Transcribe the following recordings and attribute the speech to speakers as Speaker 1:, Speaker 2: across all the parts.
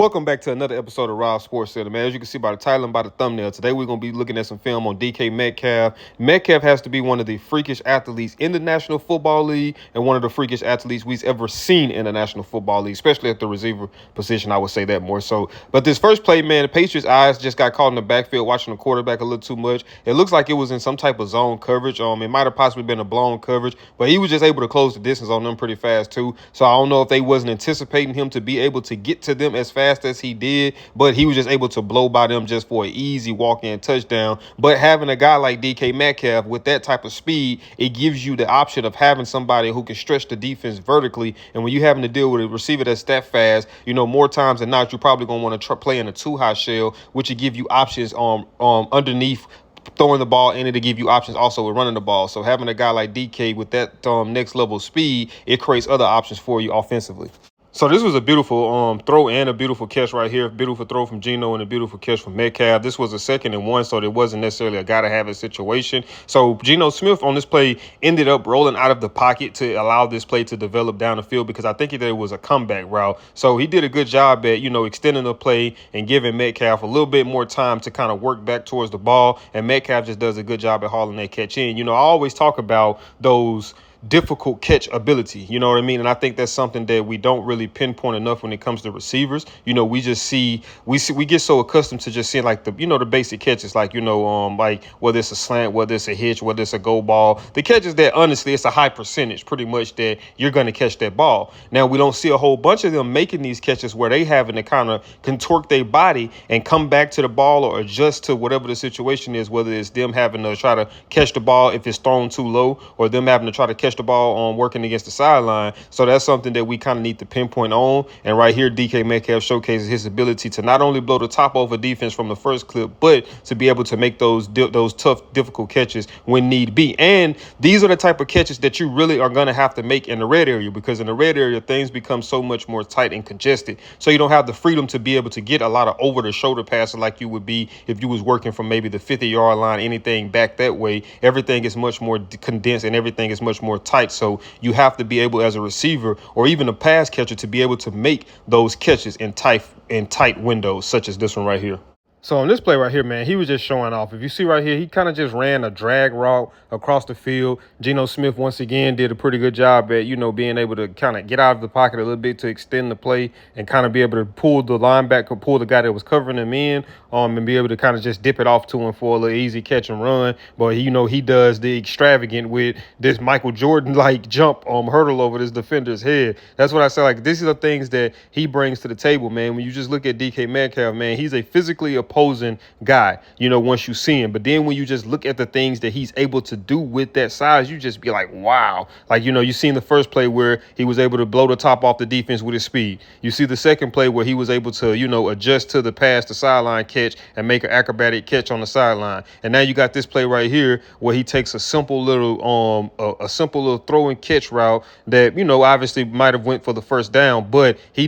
Speaker 1: Welcome back to another episode of Raw Sports Center, man. As you can see by the title and by the thumbnail, today we're going to be looking at some film on DK Metcalf. Metcalf has to be one of the freakish athletes in the National Football League and one of the freakish athletes we've ever seen in the National Football League, especially at the receiver position. I would say that more so. But this first play, man, the Patriots' eyes just got caught in the backfield watching the quarterback a little too much. It looks like it was in some type of zone coverage. It might have possibly been a blown coverage, but he was just able to close the distance on them pretty fast too. So I don't know if they wasn't anticipating him to be able to get to them as fast as he did, but he was just able to blow by them just for an easy walk-in touchdown. But having a guy like DK Metcalf with that type of speed, it gives you the option of having somebody who can stretch the defense vertically. And when you're having to deal with a receiver that's that fast, more times than not, you're probably going to want to play in a two-high shell, which will give you options underneath throwing the ball in it, to give you options also with running the ball. So having a guy like DK with that next level speed, it creates other options for you offensively. So this was a beautiful throw and a beautiful catch right here. Beautiful throw from Geno and a beautiful catch from Metcalf. This was a 2nd and 1, so it wasn't necessarily a gotta-have-it situation. So Geno Smith on this play ended up rolling out of the pocket to allow this play to develop down the field because I think that it was a comeback route. So he did a good job at, extending the play and giving Metcalf a little bit more time to kind of work back towards the ball. And Metcalf just does a good job at hauling that catch in. I always talk about those difficult catch ability, you know what I mean? And I think that's something that we don't really pinpoint enough when it comes to receivers. We get so accustomed to just seeing like the basic catches, like like whether it's a slant, whether it's a hitch, whether it's a go ball, the catches that honestly it's a high percentage pretty much that you're going to catch that ball. Now we don't see a whole bunch of them making these catches where they having to kind of contort their body and come back to the ball or adjust to whatever the situation is, whether it's them having to try to catch the ball if it's thrown too low or them having to try to catch the ball on working against the sideline. So that's something that we kind of need to pinpoint on. And right here, DK Metcalf showcases his ability to not only blow the top off a defense from the first clip, but to be able to make those tough, difficult catches when need be. And these are the type of catches that you really are going to have to make in the red area, because in the red area, things become so much more tight and congested. So you don't have the freedom to be able to get a lot of over-the-shoulder passes like you would be if you was working from maybe the 50-yard line, anything back that way. Everything is much more condensed and everything is much more tight. So you have to be able, as a receiver or even a pass catcher, to be able to make those catches in tight windows such as this one right here. So on this play right here, man, he was just showing off. If you see right here, he kind of just ran a drag route across the field. Geno Smith, once again, did a pretty good job at, being able to kind of get out of the pocket a little bit to extend the play and kind of be able to pull the linebacker, pull the guy that was covering him in, and be able to kind of just dip it off to him for a little easy catch and run. But, he does the extravagant with this Michael Jordan-like jump hurdle over this defender's head. That's what I say. Like, these are the things that he brings to the table, man. When you just look at DK Metcalf, man, he's a physically opposing guy, once you see him. But then when you just look at the things that he's able to do with that size, you just be like, wow. Like, you seen the first play where he was able to blow the top off the defense with his speed. You see the second play where he was able to, adjust to the pass, the sideline catch, and make an acrobatic catch on the sideline. And now you got this play right here where he takes a simple little throw and catch route that, obviously might have went for the first down, but he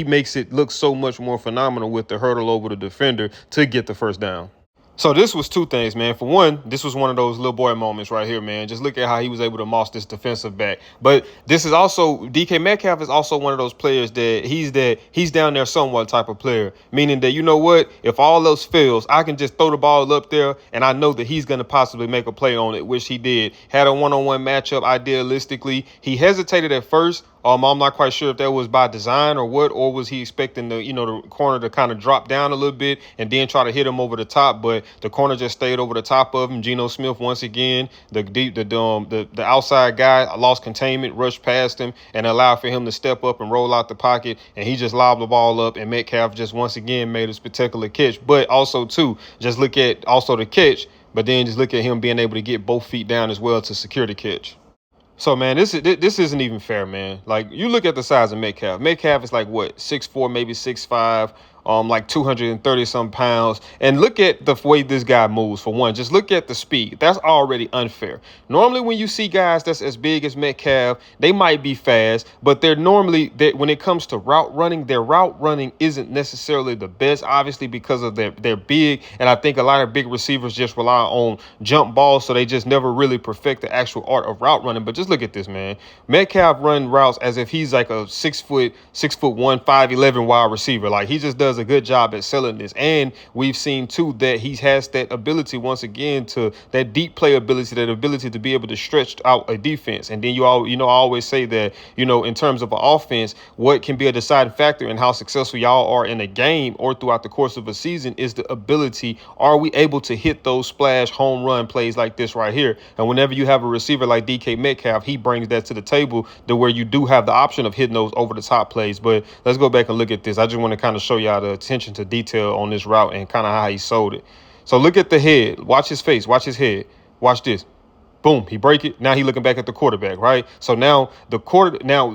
Speaker 1: makes it look so much more phenomenal with the hurdle over the defender to get the first down. So this was two things, man. For one, this was one of those little boy moments right here, man. Just look at how he was able to moss this defensive back. But this is also, DK Metcalf is also one of those players that he's down there somewhat type of player, meaning that, if all else fails, I can just throw the ball up there and I know that he's going to possibly make a play on it, which he did. Had a one-on-one matchup idealistically. He hesitated at first. I'm not quite sure if that was by design or what, or was he expecting the corner to kind of drop down a little bit and then try to hit him over the top, but the corner just stayed over the top of him. Geno Smith, once again, the outside guy lost containment, rushed past him, and allowed for him to step up and roll out the pocket, and he just lobbed the ball up, and Metcalf just once again made a spectacular catch. But also, too, just look at also the catch, but then just look at him being able to get both feet down as well to secure the catch. So, man, this isn't even fair, man. Like, you look at the size of Metcalf. Metcalf is like, what, 6'4", maybe 6'5", like 230 some pounds. And look at the way this guy moves. For one, just look at the speed. That's already unfair. Normally, when you see guys that's as big as Metcalf, they might be fast, but they're normally, when it comes to route running, their route running isn't necessarily the best, obviously, because of they're big. And I think a lot of big receivers just rely on jump balls, so they just never really perfect the actual art of route running. But just look at this, man. Metcalf run routes as if he's like a 6'1", 5'11" wide receiver. Like, he just does a good job at selling this. And we've seen too that he has that ability, once again, to that deep play ability, that ability to be able to stretch out a defense. And then I always say that, in terms of an offense, what can be a deciding factor in how successful y'all are in a game or throughout the course of a season is the ability. Are we able to hit those splash home run plays like this right here? And whenever you have a receiver like DK Metcalf, he brings that to the table, to where you do have the option of hitting those over the top plays. But let's go back and look at this. I just want to kind of show y'all the attention to detail on this route and kind of how he sold it. So look at the head. Watch his face. Watch his head. Watch this. Boom, he break it. Now he looking back at the quarterback, right? So now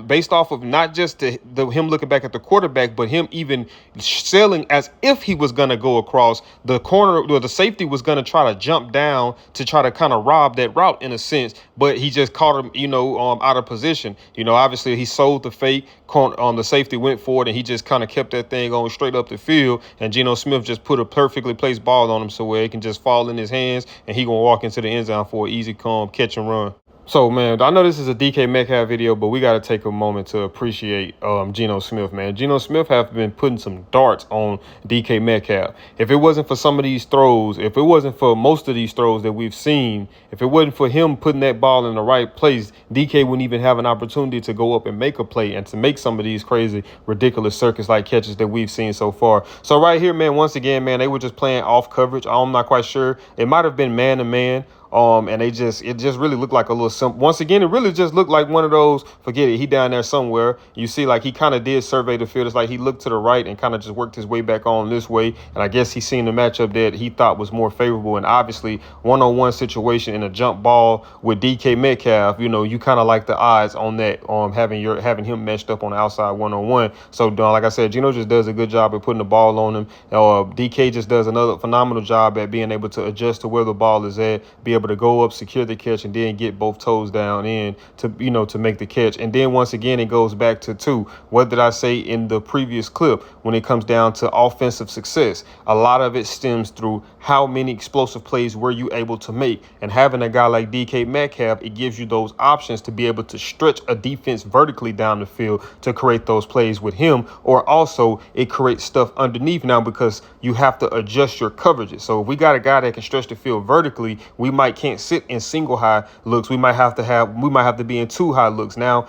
Speaker 1: based off of not just him looking back at the quarterback, but him even selling as if he was going to go across the corner, or the safety was going to try to jump down to try to kind of rob that route in a sense, but he just caught him, out of position. Obviously he sold the fake. The safety went forward, and he just kind of kept that thing going straight up the field. And Geno Smith just put a perfectly placed ball on him, so where it can just fall in his hands, and he gonna walk into the end zone for an easy, calm catch and run. So, man, I know this is a DK Metcalf video, but we got to take a moment to appreciate Geno Smith, man. Geno Smith have been putting some darts on DK Metcalf. If it wasn't for some of these throws, if it wasn't for most of these throws that we've seen, if it wasn't for him putting that ball in the right place, DK wouldn't even have an opportunity to go up and make a play and to make some of these crazy, ridiculous circus-like catches that we've seen so far. So right here, man, once again, man, they were just playing off coverage. I'm not quite sure. It might have been man-to-man. And it just really looked like a little simple. Once again, it really just looked like one of those, forget it, he down there somewhere. You see, like, he kind of did survey the field. It's like he looked to the right and kind of just worked his way back on this way. And I guess he seen the matchup that he thought was more favorable. And obviously, one-on-one situation in a jump ball with DK Metcalf, you kind of like the odds on that, having him matched up on the outside one-on-one. So, like I said, Geno just does a good job at putting the ball on him. DK just does another phenomenal job at being able to adjust to where the ball is at, be able to go up, secure the catch, and then get both toes down in to make the catch. And then once again, it goes back to what did I say in the previous clip? When it comes down to offensive success, a lot of it stems through how many explosive plays were you able to make. And having a guy like DK Metcalf, it gives you those options to be able to stretch a defense vertically down the field to create those plays with him, or also it creates stuff underneath now because you have to adjust your coverages. So if we got a guy that can stretch the field vertically, we can't sit in single high looks. We might have to be in two high looks. Now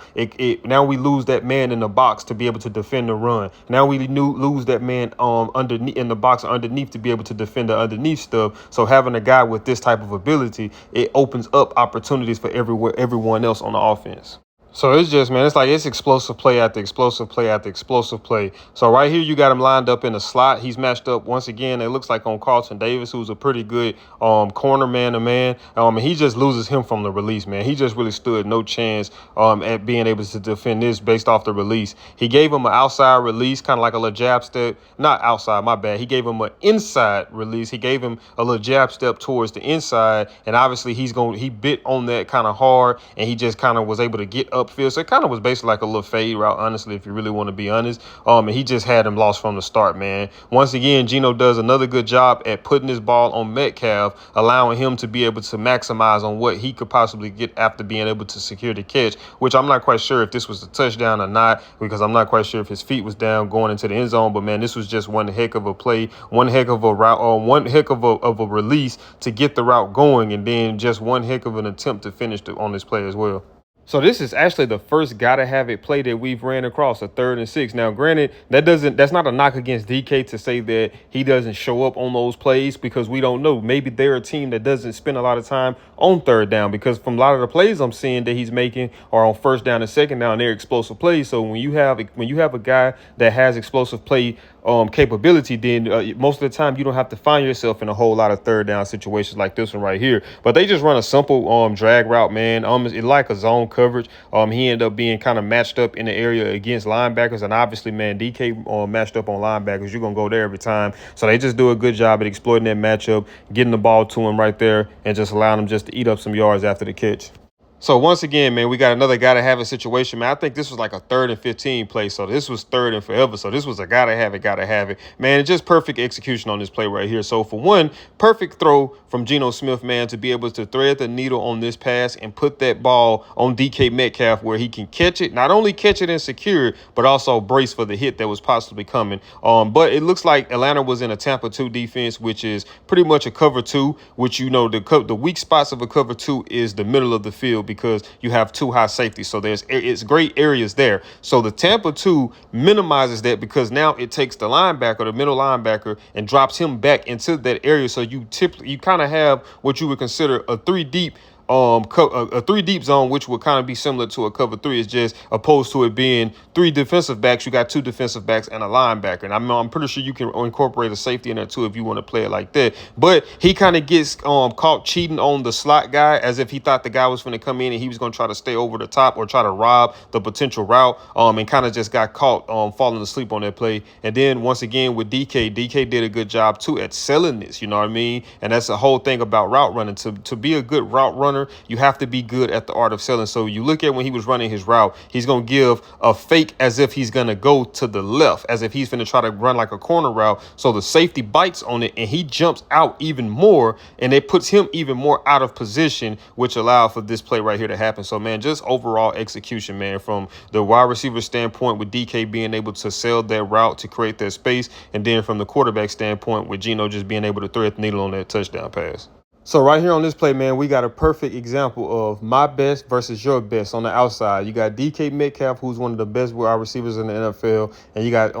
Speaker 1: now we lose that man in the box to be able to defend the run. Now we lose that man underneath in the box underneath to be able to defend the underneath stuff. So having a guy with this type of ability, it opens up opportunities for everyone else on the offense. So it's just, man, it's like it's explosive play after explosive play after explosive play. So right here, you got him lined up in the slot. He's matched up once again. It looks like on Carlton Davis, who's a pretty good corner man-to-man. And he just loses him from the release, man. He just really stood no chance at being able to defend this based off the release. He gave him an outside release, kind of like a little jab step. Not outside, my bad. He gave him an inside release. He gave him a little jab step towards the inside. And obviously, he bit on that kind of hard, and he just kind of was able to get upfield. So it kind of was basically like a little fade route, honestly, if you really want to be honest. And he just had him lost from the start, man. Once again, Geno does another good job at putting this ball on Metcalf, allowing him to be able to maximize on what he could possibly get after being able to secure the catch, which I'm not quite sure if this was a touchdown or not, because I'm not quite sure if his feet was down going into the end zone. But, man, this was just one heck of a play, one heck of a route, or one heck of a release to get the route going, and then just one heck of an attempt to finish on this play as well. So this is actually the first gotta have it play that we've ran across, a 3rd and 6. Now, granted, that's not a knock against DK to say that he doesn't show up on those plays, because we don't know. Maybe they're a team that doesn't spend a lot of time on 3rd down, because from a lot of the plays I'm seeing that he's making are on 1st down and 2nd down, they're explosive plays. So when you have a guy that has explosive play capability, then most of the time you don't have to find yourself in a whole lot of third down situations like this one right here. But they just run a simple drag route, man. It like a zone coverage. He ended up being kind of matched up in the area against linebackers, and obviously, man, DK matched up on linebackers. You're gonna go there every time. So they just do a good job at exploiting that matchup, getting the ball to him right there, and just allowing him just to eat up some yards after the catch. So once again, man, we got another gotta have it situation, man. I think this was like a 3rd and 15 play. So this was 3rd and forever. So this was a gotta have it. Man, just perfect execution on this play right here. So for one, perfect throw from Geno Smith, man, to be able to thread the needle on this pass and put that ball on DK Metcalf where he can catch it, not only catch it and secure it, but also brace for the hit that was possibly coming. But it looks like Atlanta was in a Tampa 2 defense, which is pretty much a cover 2, which, you know, the weak spots of a cover 2 is the middle of the field, because you have 2 high safeties. So it's great areas there. So the Tampa 2 minimizes that, because now it takes the linebacker, the middle linebacker, and drops him back into that area. So you kind of have what you would consider a 3 deep a 3 deep zone, which would kind of be similar to a cover 3. It's just opposed to it being 3 defensive backs. You got 2 defensive backs and a linebacker. And I'm pretty sure you can incorporate a safety in there too if you want to play it like that. But he kind of gets caught cheating on the slot guy, as if he thought the guy was going to come in and he was going to try to stay over the top or try to rob the potential route. And kind of just got caught falling asleep on that play. And then once again with DK did a good job too at selling this. You know what I mean? And that's the whole thing about route running. To be a good route runner, you have to be good at the art of selling. So you look at when he was running his route, he's going to give a fake as if he's going to go to the left, as if he's going to try to run like a corner route. So the safety bites on it and he jumps out even more, and it puts him even more out of position, which allowed for this play right here to happen. So, man, just overall execution, man, from the wide receiver standpoint with DK being able to sell that route to create that space, and then from the quarterback standpoint with Geno just being able to thread the needle on that touchdown pass. So right here on this play, man, we got a perfect example of my best versus your best on the outside. You got DK Metcalf, who's one of the best wide receivers in the NFL, and you got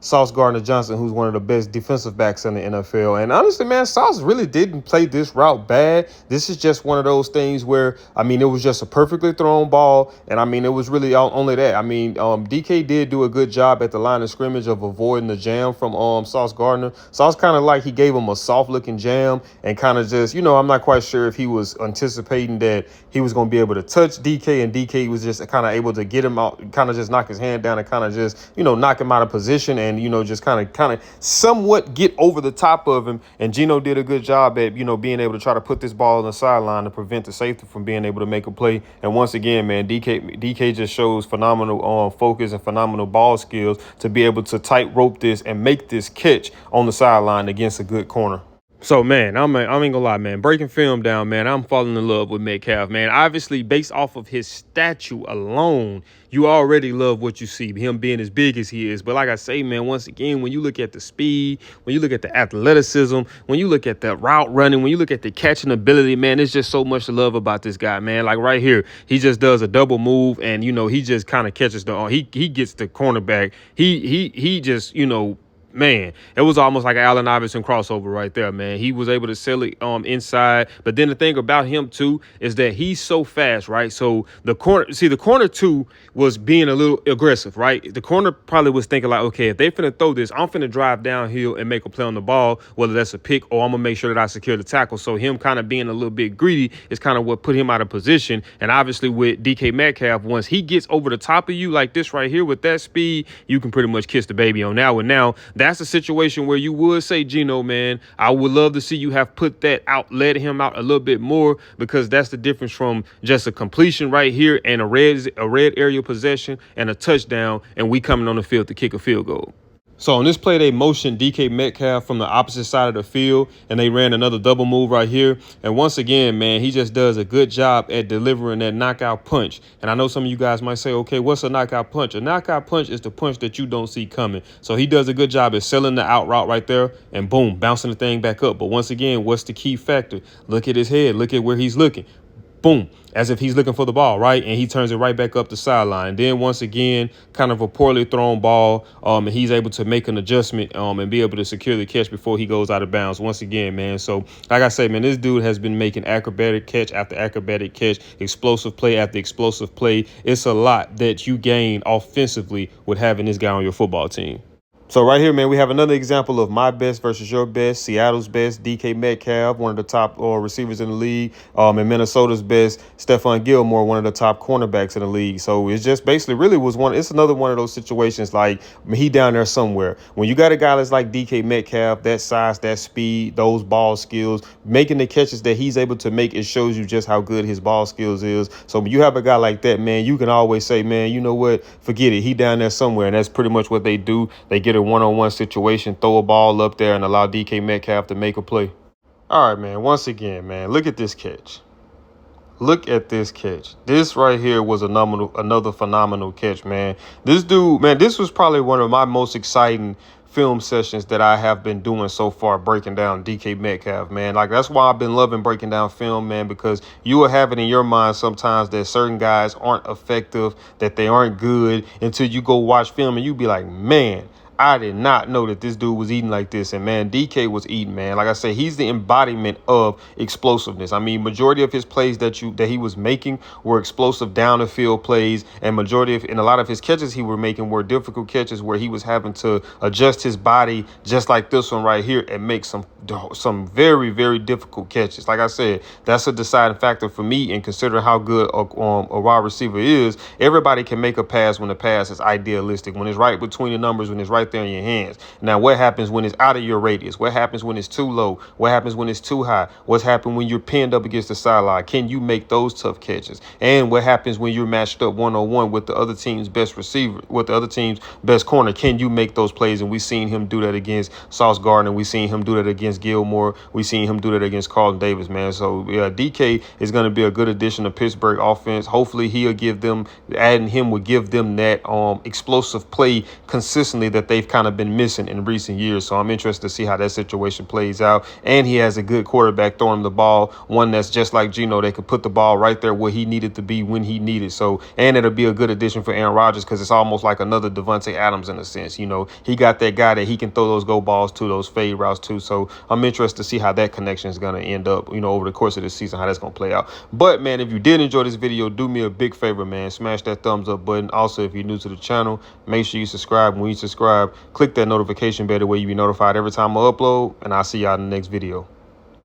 Speaker 1: Sauce Gardner-Johnson, who's one of the best defensive backs in the NFL. And honestly, man, Sauce really didn't play this route bad. This is just one of those things where, I mean, it was just a perfectly thrown ball, and I mean, it was really only that. I mean, DK did do a good job at the line of scrimmage of avoiding the jam from Sauce Gardner. Sauce kind of like he gave him a soft-looking jam and kind of just, you know, I'm not quite sure if he was anticipating that he was going to be able to touch DK, and DK was just kind of able to get him out, kind of just knock his hand down and kind of just, you know, knock him out of position and, you know, just kind of somewhat get over the top of him. And Geno did a good job at, you know, being able to try to put this ball on the sideline to prevent the safety from being able to make a play. And once again, man, DK just shows phenomenal focus and phenomenal ball skills to be able to tightrope this and make this catch on the sideline against a good corner. So, man, I ain't gonna lie, man. Breaking film down, man, I'm falling in love with Metcalf, man. Obviously, based off of his statue alone, you already love what you see, him being as big as he is. But like I say, man, once again, when you look at the speed, when you look at the athleticism, when you look at the route running, when you look at the catching ability, man, there's just so much to love about this guy, man. Like right here, he just does a double move, and, you know, he just kind of catches he gets the cornerback. He just, you know, man, it was almost like an Allen Iverson crossover right there, man. He was able to sell it inside. But then the thing about him, too, is that he's so fast, right? So the corner 2 was being a little aggressive, right? The corner probably was thinking like, okay, if they finna throw this, I'm finna drive downhill and make a play on the ball, whether that's a pick or I'm gonna make sure that I secure the tackle. So him kind of being a little bit greedy is kind of what put him out of position. And obviously with DK Metcalf, once he gets over the top of you like this right here with that speed, you can pretty much kiss the baby on that one. Now, that's a situation where you would say, Geno, man, I would love to see you have put that out, let him out a little bit more, because that's the difference from just a completion right here and a red area possession and a touchdown, and we coming on the field to kick a field goal. So on this play, they motioned DK Metcalf from the opposite side of the field, and they ran another double move right here. And once again, man, he just does a good job at delivering that knockout punch. And I know some of you guys might say, okay, what's a knockout punch? A knockout punch is the punch that you don't see coming. So he does a good job at selling the out route right there and boom, bouncing the thing back up. But once again, what's the key factor? Look at his head. Look at where he's looking. Boom, as if he's looking for the ball, right? And he turns it right back up the sideline. Then once again, kind of a poorly thrown ball, and he's able to make an adjustment and be able to secure the catch before he goes out of bounds once again, man. So like I say, man, this dude has been making acrobatic catch after acrobatic catch, explosive play after explosive play. It's a lot that you gain offensively with having this guy on your football team. So right here, man, we have another example of my best versus your best. Seattle's best, DK Metcalf, one of the top receivers in the league. And Minnesota's best, Stephon Gilmore, one of the top cornerbacks in the league. So it's just basically really was one. It's another one of those situations like he down there somewhere. When you got a guy that's like DK Metcalf, that size, that speed, those ball skills, making the catches that he's able to make, it shows you just how good his ball skills is. So when you have a guy like that, man, you can always say, man, you know what? Forget it. He down there somewhere. And that's pretty much what they do. They get a one-on-one situation, throw a ball up there and allow DK Metcalf to make a play. All right, man. Once again, man, look at this catch. Look at this catch. This right here was another phenomenal catch, man. This dude, man, this was probably one of my most exciting film sessions that I have been doing so far, breaking down DK Metcalf, man. Like, that's why I've been loving breaking down film, man, because you will have it in your mind sometimes that certain guys aren't effective, that they aren't good until you go watch film and you be like, man, I did not know that this dude was eating like this. And, man, DK was eating, man. Like I say, he's the embodiment of explosiveness. I mean, majority of his plays that he was making were explosive down the field plays. And a lot of his catches he were making were difficult catches where he was having to adjust his body just like this one right here and make some very, very difficult catches. Like I said, that's a deciding factor for me. And considering how good a wide receiver is, everybody can make a pass when the pass is idealistic, when it's right between the numbers, when it's right there in your hands. Now, what happens when it's out of your radius? What happens when it's too low? What happens when it's too high? What's happened when you're pinned up against the sideline? Can you make those tough catches? And what happens when you're matched up one-on-one with the other team's best receiver, with the other team's best corner? Can you make those plays? And we've seen him do that against Sauce Gardner. We've seen him do that against Gilmore. We've seen him do that against Carlton Davis, man. So, yeah, DK is going to be a good addition to Pittsburgh offense. Hopefully, adding him will give them that explosive play consistently that they've kind of been missing in recent years. So I'm interested to see how that situation plays out. And he has a good quarterback throwing him the ball, one that's just like Geno. They could put the ball right there where he needed to be when he needed. So, and it'll be a good addition for Aaron Rodgers because it's almost like another Devontae Adams in a sense. You know, he got that guy that he can throw those go balls to, those fade routes to. So I'm interested to see how that connection is going to end up, you know, over the course of this season, how that's going to play out. But, man, if you did enjoy this video, do me a big favor, man. Smash that thumbs up button. Also, if you're new to the channel, make sure you subscribe. When you subscribe, click that notification bell, the way you be notified every time I upload, and I'll see y'all in the next video.